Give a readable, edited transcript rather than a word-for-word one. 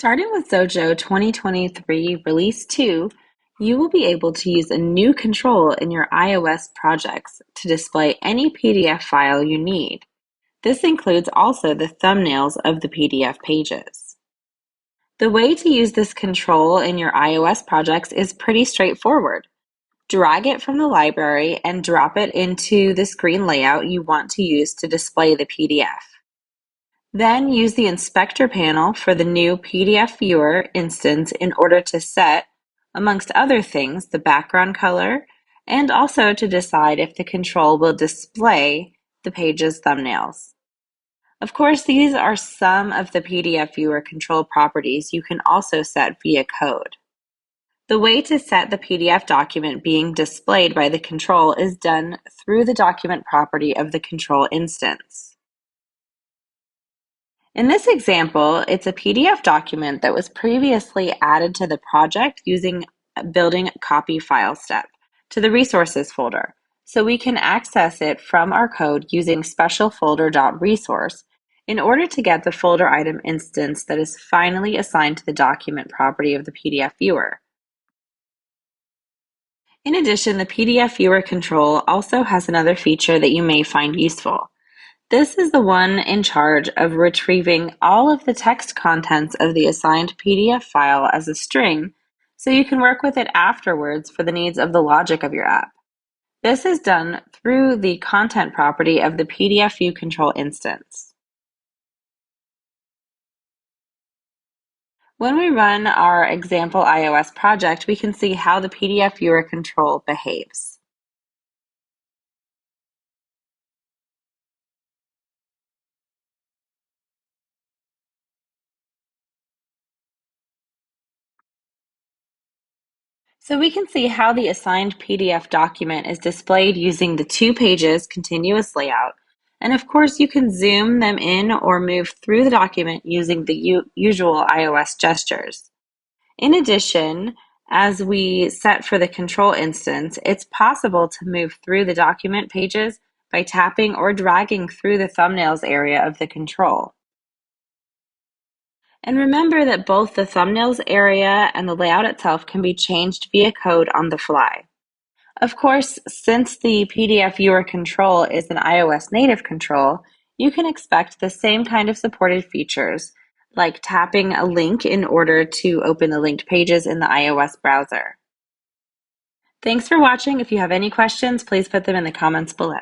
Starting with Xojo 2023 Release 2, you will be able to use a new control in your iOS projects to display any PDF file you need. This includes also the thumbnails of the PDF pages. The way to use this control in your iOS projects is pretty straightforward. Drag it from the library and drop it into the screen layout you want to use to display the PDF. Then use the Inspector panel for the new PDF Viewer instance in order to set, amongst other things, the background color, and also to decide if the control will display the page's thumbnails. Of course, these are some of the PDF Viewer Control properties you can also set via code. The way to set the PDF document being displayed by the control is done through the document property of the control instance. In this example, it's a PDF document that was previously added to the project using building copy file step to the resources folder. So we can access it from our code using special folder.resource in order to get the folder item instance that is finally assigned to the document property of the PDF viewer. In addition, the PDF viewer control also has another feature that you may find useful. This is the one in charge of retrieving all of the text contents of the assigned PDF file as a string, so you can work with it afterwards for the needs of the logic of your app. This is done through the content property of the PDF View Control instance. When we run our example iOS project, we can see how the PDF Viewer Control behaves. So we can see how the assigned PDF document is displayed using the two pages continuous layout. And of course, you can zoom them in or move through the document using the usual iOS gestures. In addition, as we set for the control instance, it's possible to move through the document pages by tapping or dragging through the thumbnails area of the control. And remember that both the thumbnails area and the layout itself can be changed via code on the fly. Of course, since the PDF Viewer Control is an iOS native control, you can expect the same kind of supported features, like tapping a link in order to open the linked pages in the iOS browser. Thanks for watching. If you have any questions, please put them in the comments below.